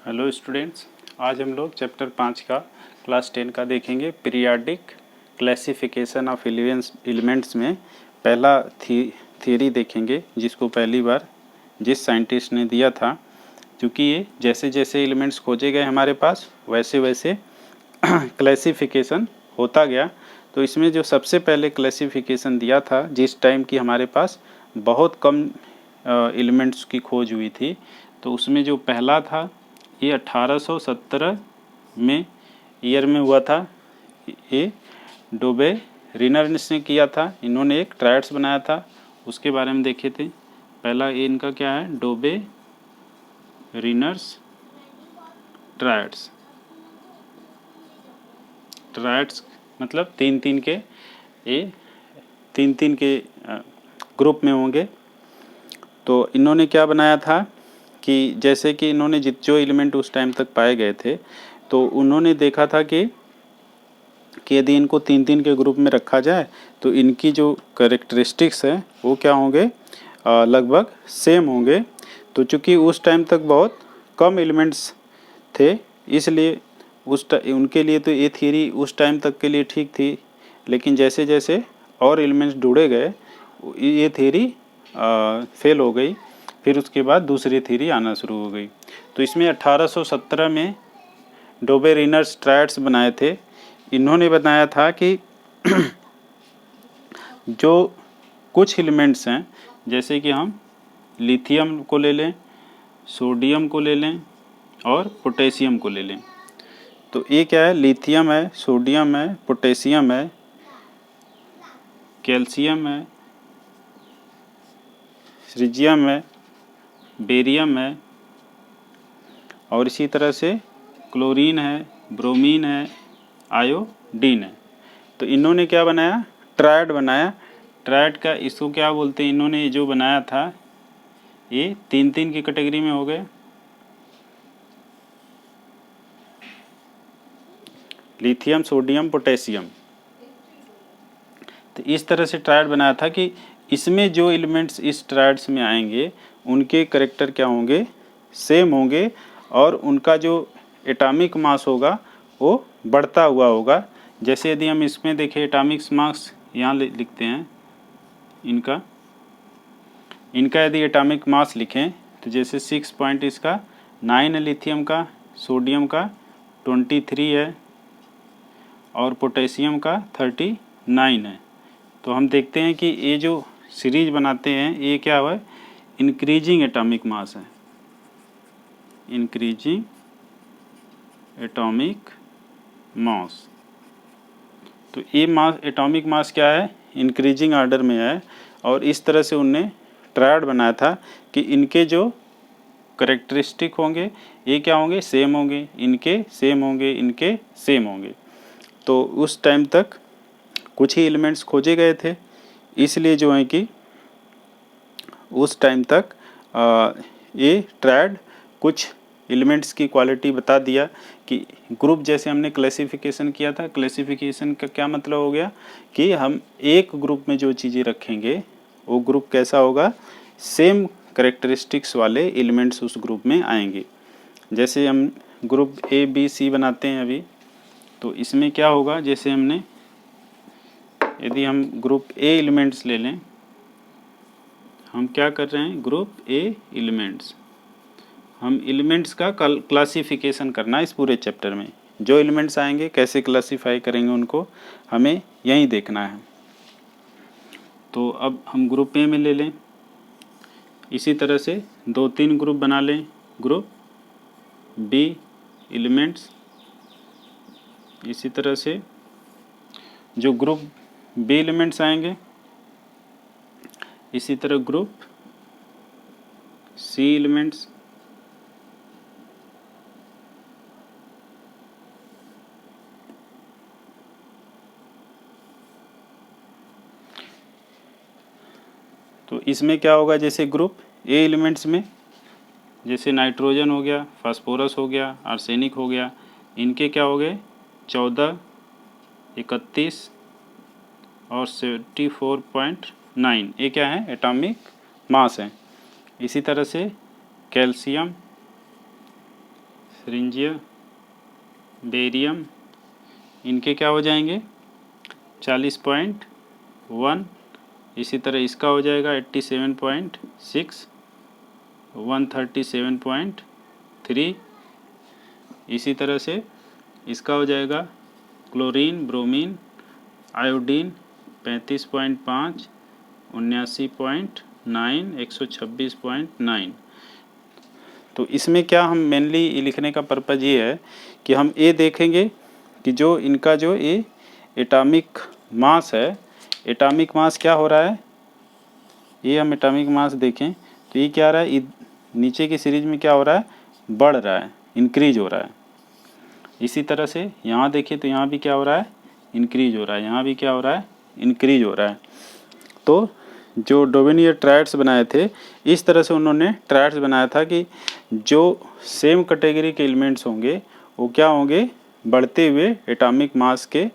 Hello students, आज हम लोग चैप्टर 5 का क्लास 10 का देखेंगे। पीरियाडिक क्लासिफिकेशन ऑफ एलिमेंट्स में पहला थियरी देखेंगे, जिसको पहली बार जिस साइंटिस्ट ने दिया था। क्योंकि ये जैसे जैसे एलिमेंट्स खोजे गए हमारे पास वैसे वैसे क्लासिफिकेशन होता गया। तो इसमें जो सबसे पहले क्लासिफिकेशन दिया था, जिस टाइम की हमारे पास बहुत कम एलिमेंट्स की खोज हुई थी, तो उसमें जो पहला था ये 1817 में ईयर में हुआ था। ये डोबे रिनर्स ने किया था। इन्होंने एक ट्रायड्स बनाया था, उसके बारे में देखे थे। पहला ये इनका क्या है, डोबे रिनर्स ट्रायड्स। ट्रायड्स मतलब तीन तीन के, ये तीन तीन के ग्रुप में होंगे। तो इन्होंने क्या बनाया था कि जैसे कि इन्होंने जो एलिमेंट उस टाइम तक पाए गए थे, तो उन्होंने देखा था कि यदि इनको तीन तीन के ग्रुप में रखा जाए तो इनकी जो कैरेक्टरिस्टिक्स है वो क्या होंगे, लगभग सेम होंगे। तो चूँकि उस टाइम तक बहुत कम एलिमेंट्स थे, इसलिए उनके लिए तो ये थियरी उस टाइम तक के लिए ठीक थी। लेकिन जैसे जैसे और एलिमेंट्स ढूंढे गए, ये थियरी फेल हो गई। फिर उसके बाद दूसरी थियरी आना शुरू हो गई। तो इसमें 1817 में डोबे रिनर्स ट्रायड्स बनाए थे। इन्होंने बताया था कि जो कुछ एलिमेंट्स हैं, जैसे कि हम लिथियम को ले लें, सोडियम को ले लें और पोटेशियम को ले लें। तो ये क्या है, लिथियम है, सोडियम है, पोटेशियम है, कैल्शियम है, सीजियम है, बेरियम है, और इसी तरह से क्लोरीन है, ब्रोमीन है, आयोडीन है। तो इन्होंने क्या बनाया, ट्रायड बनाया। ट्रायड का इसको क्या बोलते हैं, इन्होंने जो बनाया था ये तीन तीन की कैटेगरी में हो गए। Lithium, sodium, potassium. तो इस तरह से ट्रायड बनाया था कि इसमें जो एलिमेंट्स इस ट्रायड्स में आएंगे उनके करेक्टर क्या होंगे, सेम होंगे, और उनका जो एटॉमिक मास होगा वो बढ़ता हुआ होगा। जैसे यदि हम इसमें देखें, एटॉमिक मास यहाँ लिखते हैं इनका यदि एटॉमिक मास लिखें तो जैसे 6 पॉइंट इसका 9 है, लिथियम का, सोडियम का 23 है और पोटेशियम का 39 है। तो हम देखते हैं कि ये जो सीरीज बनाते हैं ये क्या है, इंक्रीजिंग एटॉमिक मास है, इंक्रीजिंग एटॉमिक मास। तो ये मास, एटॉमिक मास क्या है, इंक्रीजिंग ऑर्डर में है। और इस तरह से उनने ट्रायड बनाया था कि इनके जो करेक्टरिस्टिक होंगे ये क्या होंगे, सेम होंगे, इनके सेम होंगे, इनके सेम होंगे। तो उस टाइम तक कुछ ही एलिमेंट्स खोजे गए थे, इसलिए जो है कि उस टाइम तक ये ट्रायड कुछ एलिमेंट्स की क्वालिटी बता दिया कि ग्रुप, जैसे हमने क्लासिफिकेशन किया था, क्लासिफिकेशन का क्या मतलब हो गया कि हम एक ग्रुप में जो चीज़ें रखेंगे वो ग्रुप कैसा होगा, सेम करेक्टरिस्टिक्स वाले एलिमेंट्स उस ग्रुप में आएंगे। जैसे हम ग्रुप ए बी सी बनाते हैं अभी, तो इसमें क्या होगा, जैसे हमने यदि हम ग्रुप ए एलिमेंट्स ले लें, हम क्या कर रहे हैं, ग्रुप ए एलिमेंट्स, हम एलिमेंट्स का क्लासिफिकेशन करना है इस पूरे चैप्टर में। जो एलिमेंट्स आएंगे कैसे क्लासिफाई करेंगे उनको हमें यहीं देखना है। तो अब हम ग्रुप ए में ले लें, इसी तरह से 2-3 ग्रुप बना लें। ग्रुप बी एलिमेंट्स, इसी तरह से जो ग्रुप बी एलिमेंट्स आएंगे, इसी तरह ग्रुप सी एलिमेंट्स, तो इसमें क्या होगा, जैसे ग्रुप ए एलिमेंट्स में जैसे नाइट्रोजन हो गया, फास्फोरस हो गया, आर्सेनिक हो गया, इनके क्या हो गए 14, 31 और 74.9, ये क्या है, एटॉमिक मास है। इसी तरह से कैल्शियम फ्रिंजिया, बेरियम, इनके क्या हो जाएंगे 40.1। इसी तरह इसका हो जाएगा 87.6, 137.3। इसी तरह से इसका हो जाएगा क्लोरीन, ब्रोमीन, आयोडीन 35.5, 79.9, 126.9। तो इसमें क्या हम मेनली लिखने का पर्पज़ ये है कि हम ये देखेंगे कि जो इनका जो ये एटॉमिक मास है, एटॉमिक मास क्या हो रहा है, ये हम एटॉमिक मास देखें तो ये क्या रहा है, नीचे की सीरीज में क्या हो रहा है, बढ़ रहा है, इंक्रीज हो रहा है। इसी तरह से यहाँ देखिए तो यहाँ भी क्या हो रहा है, इंक्रीज हो रहा है, यहाँ भी क्या हो रहा है, इंक्रीज हो रहा है। तो जो डोवेनियर ट्रायड्स बनाए थे, इस तरह से उन्होंने ट्रायड्स बनाया था कि जो सेम कैटेगरी के एलिमेंट्स होंगे वो क्या होंगे, बढ़ते हुए एटॉमिक मास के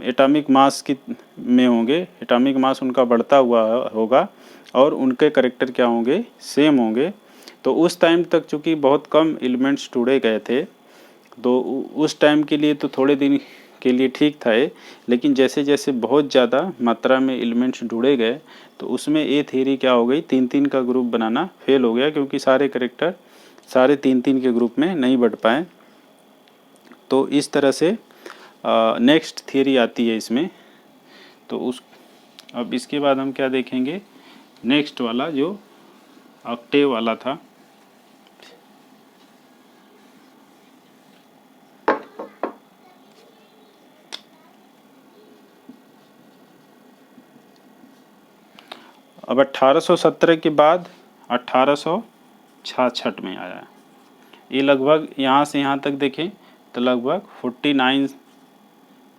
एटॉमिक मास की में होंगे, एटॉमिक मास उनका बढ़ता हुआ होगा और उनके कैरेक्टर क्या होंगे, सेम होंगे। तो उस टाइम तक चूँकि बहुत कम एलिमेंट्स ढूंढे गए थे, तो उस टाइम के लिए तो थोड़े दिन के लिए ठीक था ये, लेकिन जैसे जैसे बहुत ज़्यादा मात्रा में एलिमेंट्स ढूंढे गए तो उसमें ये थ्योरी क्या हो गई, 3-3 का ग्रुप बनाना फेल हो गया, क्योंकि सारे कैरेक्टर सारे 3-3 के ग्रुप में नहीं बढ़ पाए। तो इस तरह से नेक्स्ट थ्योरी आती है इसमें। तो अब इसके बाद हम क्या देखेंगे, नेक्स्ट वाला जो ऑक्टेव वाला था। अब 1817 के बाद 1866 में आया। ये लगभग यहाँ से यहाँ तक देखें तो लगभग 49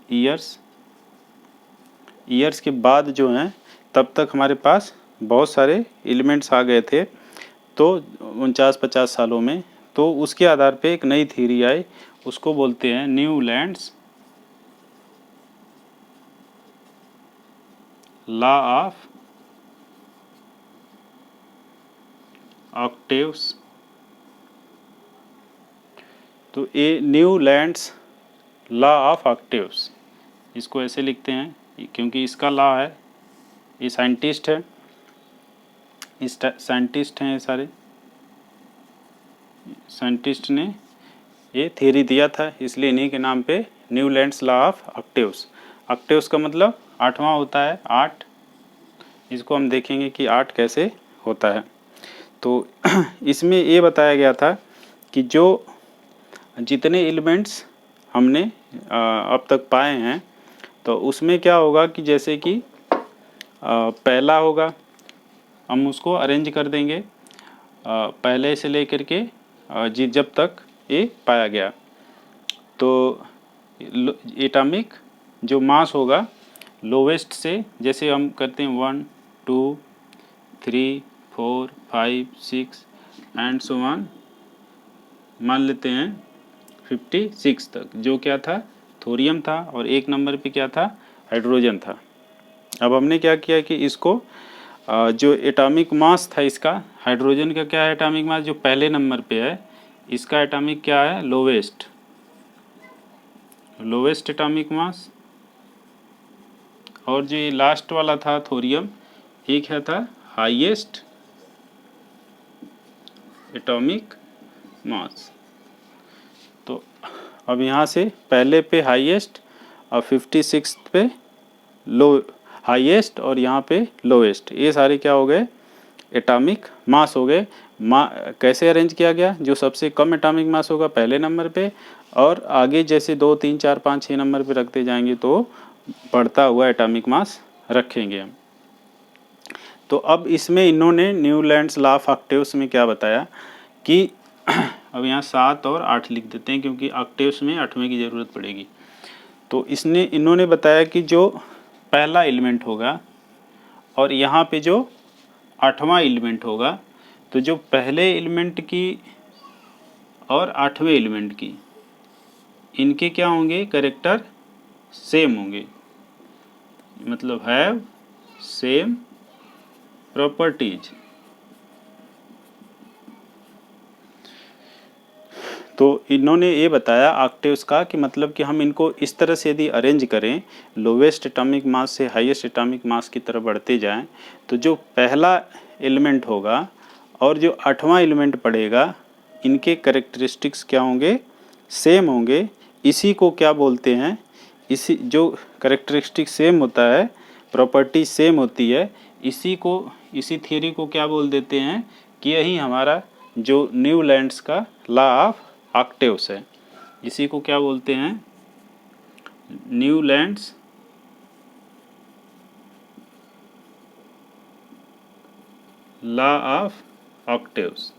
ईयर्स के बाद जो हैं, तब तक हमारे पास बहुत सारे एलिमेंट्स आ गए थे। तो 49-50 सालों में तो उसके आधार पे एक नई थ्योरी आई, उसको बोलते हैं न्यूलैंड्स लॉ ऑफ ऑक्टेव्स। तो ये न्यूलैंड्स लॉ ऑफ ऑक्टेव्स, इसको ऐसे लिखते हैं क्योंकि इसका लॉ है, ये साइंटिस्ट है, इस साइंटिस्ट हैं, ये सारे साइंटिस्ट ने ये थ्योरी दिया था, इसलिए इन्हीं के नाम पे Newlands law of octaves. Octaves का मतलब 8वां होता है, 8। इसको हम देखेंगे कि 8 कैसे होता है। तो इसमें ये बताया गया था कि जो जितने एलिमेंट्स हमने अब तक पाए हैं, तो उसमें क्या होगा कि जैसे कि पहला होगा, हम उसको अरेंज कर देंगे पहले से लेकर के जब तक ये पाया गया। तो एटॉमिक जो मास होगा लोवेस्ट से, जैसे हम करते हैं 1, 2, 3, 4, 5, 6 एंड सो ऑन, मान लेते हैं 56 तक, जो क्या था, थोरियम था, और 1 नंबर पे क्या था, हाइड्रोजन था। अब हमने क्या किया कि इसको जो एटॉमिक मास था इसका, हाइड्रोजन का क्या है एटॉमिक मास, जो पहले नंबर पे है, इसका एटॉमिक क्या है, लोवेस्ट एटॉमिक मास। और जो ये लास्ट वाला था थोरियम, ये क्या था, हाईएस्ट एटॉमिक मास। तो अब यहाँ से पहले पे हाईएस्ट और 56 पे लो हाईएस्ट और यहाँ पे लोएस्ट, ये सारे क्या हो गए, एटॉमिक मास हो गए। कैसे अरेंज किया गया, जो सबसे कम एटॉमिक मास होगा पहले नंबर पे, और आगे जैसे 2, 3, 4, 5, 6 नंबर पे रखते जाएंगे तो बढ़ता हुआ एटॉमिक मास रखेंगे हम। तो अब इसमें इन्होंने न्यूलैंड्स लॉ ऑफ ऑक्टेव्स में क्या बताया कि अब यहाँ 7 और 8 लिख देते हैं, क्योंकि ऑक्टेव्स में 8वें की ज़रूरत पड़ेगी। तो इन्होंने बताया कि जो पहला एलिमेंट होगा और यहाँ पे जो 8वां एलिमेंट होगा, तो जो पहले एलिमेंट की और 8वें एलिमेंट की, इनके क्या होंगे, कैरेक्टर सेम होंगे, मतलब हैव सेम प्रॉपर्टीज। तो इन्होंने ये बताया ऑक्टेव्स का कि मतलब कि हम इनको इस तरह से यदि अरेंज करें, लोवेस्ट एटॉमिक मास से हाईएस्ट एटॉमिक मास की तरफ बढ़ते जाएं, तो जो पहला एलिमेंट होगा और जो 8वां एलिमेंट पड़ेगा, इनके कैरेक्टरिस्टिक्स क्या होंगे, सेम होंगे। इसी को क्या बोलते हैं, इसी जो कैरेक्टरिस्टिक सेम होता है, प्रॉपर्टी सेम होती है, इसी थियरी को क्या बोल देते हैं कि यही हमारा जो न्यूलैंड्स का लॉ ऑफ ऑक्टेव्स है। इसी को क्या बोलते हैं, न्यूलैंड्स लॉ ऑफ ऑक्टेव्स।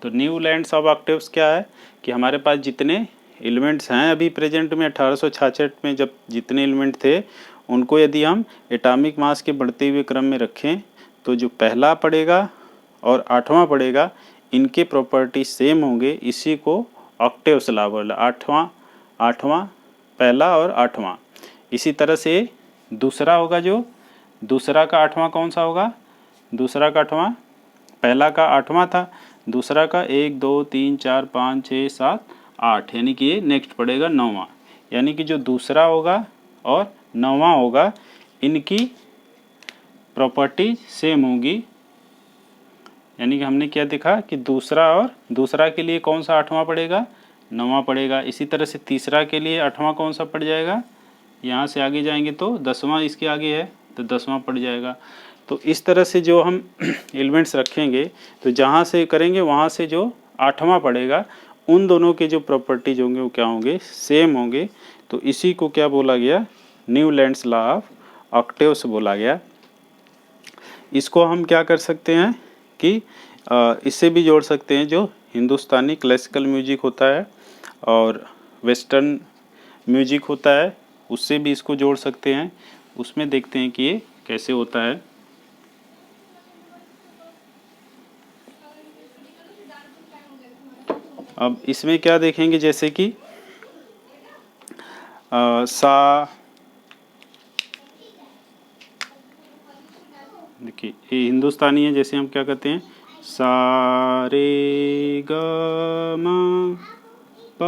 तो न्यूलैंड्स ऑफ ऑक्टेव्स क्या है कि हमारे पास जितने एलिमेंट्स हैं अभी प्रेजेंट में 1866 में जब जितने एलिमेंट थे, उनको यदि हम एटॉमिक मास के बढ़ते हुए क्रम में रखें, तो जो पहला पड़ेगा और 8वां पड़ेगा, इनके प्रॉपर्टी सेम होंगे। इसी को ऑक्टेव्स लॉ बोला, आठवां पहला और 8वां। इसी तरह से दूसरा होगा, जो दूसरा का 8वां कौन सा होगा, दूसरा का 8वां, पहला का 8वां था, दूसरा का 1 2 3 4 5 6 7 8, यानी कि ये नेक्स्ट पड़ेगा 9वां। यानी कि जो दूसरा होगा और 9वां होगा, इनकी प्रॉपर्टी सेम होगी। यानी कि हमने क्या देखा कि दूसरा के लिए कौन सा 8वां पड़ेगा, 9वां पड़ेगा। इसी तरह से तीसरा के लिए 8वां कौन सा पड़ जाएगा, यहाँ से आगे जाएंगे तो 10वां इसके आगे है तो 10वां पड़ जाएगा। तो इस तरह से जो हम एलिमेंट्स रखेंगे, तो जहाँ से करेंगे वहाँ से जो 8वां पड़ेगा, उन दोनों के जो प्रॉपर्टीज होंगे वो क्या होंगे, सेम होंगे। तो इसी को क्या बोला गया, न्यूलैंड्स लॉ ऑफ ऑक्टेव्स बोला गया। इसको हम क्या कर सकते हैं कि इससे भी जोड़ सकते हैं, जो हिंदुस्तानी क्लासिकल म्यूजिक होता है और वेस्टर्न म्यूजिक होता है, उससे भी इसको जोड़ सकते हैं। उसमें देखते हैं कि ये कैसे होता है। अब इसमें क्या देखेंगे, जैसे कि सा, देखिए ये हिंदुस्तानी है, जैसे हम क्या करते हैं, सा रे ग म प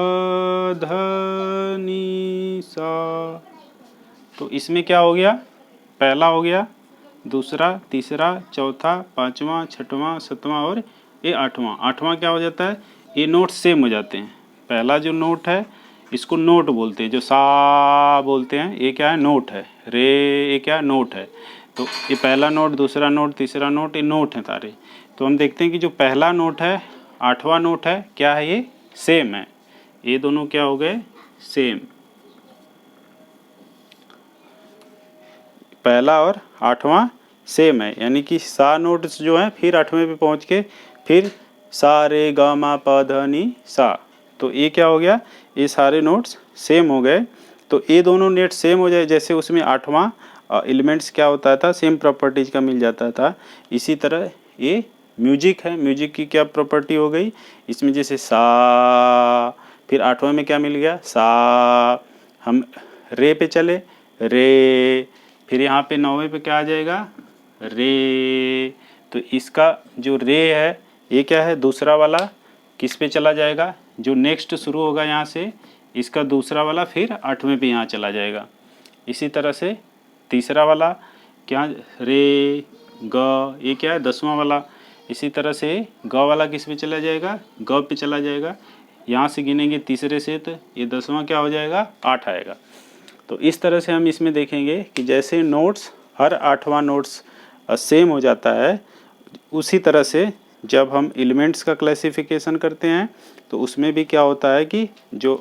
ध नि सा। तो इसमें क्या हो गया, पहला हो गया, दूसरा, तीसरा, चौथा, 5वां, 6वां, 7वां और ये 8वां। 8वां क्या हो जाता है, ये नोट सेम हो जाते हैं। पहला जो नोट है इसको नोट बोलते हैं, जो सा बोलते हैं, ये क्या है, नोट है। रे ये क्या है, नोट है। तो ये पहला नोट, दूसरा नोट, तीसरा नोट, ये नोट है सारे। तो हम देखते हैं कि जो पहला नोट है, 8वां नोट है, क्या है, ये सेम है। ये दोनों क्या हो गए, सेम। पहला और 8वां सेम है, यानी कि सा नोट्स जो हैं फिर 8वें पे पहुंच के फिर सा रे ग म प ध नि सा। तो ये क्या हो गया, ये सारे नोट्स सेम हो गए। तो ये दोनों नेट सेम हो जाए, जैसे उसमें 8वां एलिमेंट्स क्या होता था, सेम प्रॉपर्टीज का मिल जाता था। इसी तरह ये म्यूजिक है, म्यूजिक की क्या प्रॉपर्टी हो गई, इसमें जैसे सा, फिर 8वां में क्या मिल गया, सा, हम रे पे चले, रे, फिर यहाँ पे 9वें पे क्या आ जाएगा, रे। तो इसका जो रे है ये क्या है, दूसरा वाला किस पे चला जाएगा, जो नेक्स्ट शुरू होगा यहाँ से, इसका दूसरा वाला फिर 8वें पे यहाँ चला जाएगा। इसी तरह से तीसरा वाला क्या, रे ग, ये क्या है, 10वां वाला। इसी तरह से ग वाला किस पे चला जाएगा, ग पे चला जाएगा। यहाँ से गिनेंगे तीसरे से तो ये 10वां क्या हो जाएगा, 8 आएगा। तो इस तरह से हम इसमें देखेंगे कि जैसे नोट्स हर 8वां नोट्स सेम हो जाता है, उसी तरह से जब हम एलिमेंट्स का क्लासिफिकेशन करते हैं तो उसमें भी क्या होता है कि जो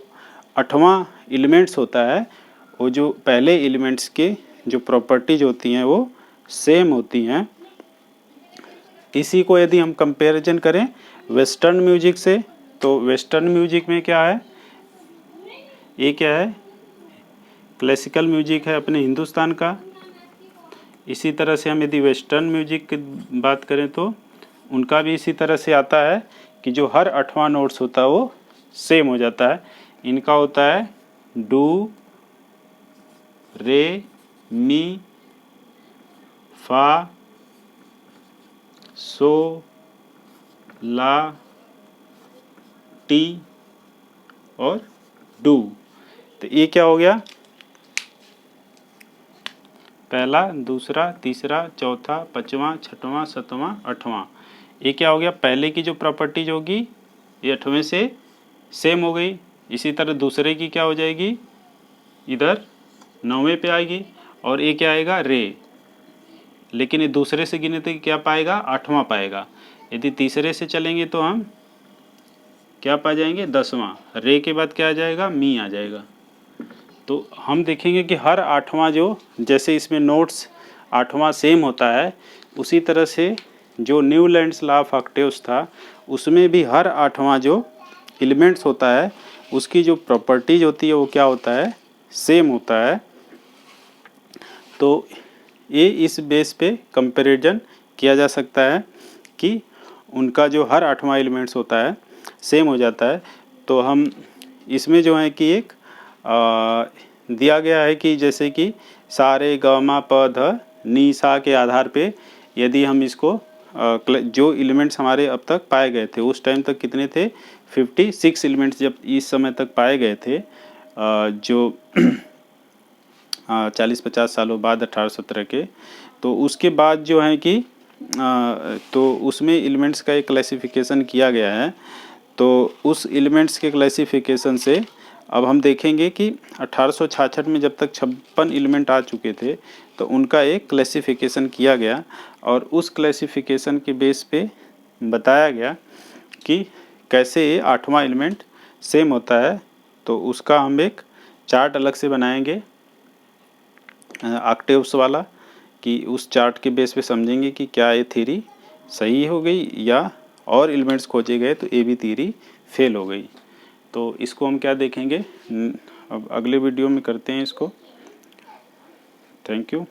8वां एलिमेंट्स होता है, वो जो पहले एलिमेंट्स के जो प्रॉपर्टीज होती हैं वो सेम होती हैं। इसी को यदि हम कंपैरिजन करें वेस्टर्न म्यूजिक से, तो वेस्टर्न म्यूजिक में क्या है, ये क्या है, क्लासिकल म्यूजिक है अपने हिंदुस्तान का। इसी तरह से हम यदि वेस्टर्न म्यूजिक की बात करें तो उनका भी इसी तरह से आता है कि जो हर 8वां नोट्स होता है वो सेम हो जाता है। इनका होता है डू, रे, मी, फा, सो, ला, टी और डू। तो ये क्या हो गया, पहला, दूसरा, तीसरा, चौथा, पांचवा, छठवां, सातवां, आठवां। ये क्या हो गया, पहले की जो प्रॉपर्टीज होगी ये 8वें से सेम हो गई। इसी तरह दूसरे की क्या हो जाएगी, इधर 9वें पे आएगी। और ये क्या आएगा, रे, लेकिन ये दूसरे से गिने तो क्या पाएगा, 8वां पाएगा। यदि तीसरे से चलेंगे तो हम क्या पा जाएंगे, 10वां। रे के बाद क्या आ जाएगा, मी आ जाएगा। तो हम देखेंगे कि हर 8वां जो, जैसे इसमें नोट्स 8वां सेम होता है, उसी तरह से जो न्यूलैंड्स लॉ ऑफ ऑक्टेव्स था उसमें भी हर 8वां जो एलिमेंट्स होता है उसकी जो प्रॉपर्टीज होती है वो क्या होता है, सेम होता है। तो ये इस बेस पे कंपैरिजन किया जा सकता है कि उनका जो हर 8वां एलिमेंट्स होता है सेम हो जाता है। तो हम इसमें जो है कि एक दिया गया है कि जैसे कि सा रे ग म प ध नि सा के आधार पे यदि हम इसको जो एलिमेंट्स हमारे अब तक पाए गए थे, उस टाइम तक कितने थे, 56 एलिमेंट्स जब इस समय तक पाए गए थे, जो 40-50 सालों बाद 1817 के। तो उसके बाद जो है कि तो उसमें एलिमेंट्स का एक क्लासिफिकेशन किया गया है। तो उस एलिमेंट्स के क्लासिफिकेशन से अब हम देखेंगे कि 1866 में जब तक 56 एलिमेंट आ चुके थे तो उनका एक क्लासिफिकेशन किया गया और उस क्लासिफिकेशन के बेस पे बताया गया कि कैसे ये 8वां एलिमेंट सेम होता है। तो उसका हम एक चार्ट अलग से बनाएंगे ऑक्टेव्स वाला, कि उस चार्ट के बेस पे समझेंगे कि क्या ये थ्योरी सही हो गई या और एलिमेंट्स खोजे गए तो ये भी थ्योरी फेल हो गई। तो इसको हम क्या देखेंगे, अब अगले वीडियो में करते हैं इसको। Thank you.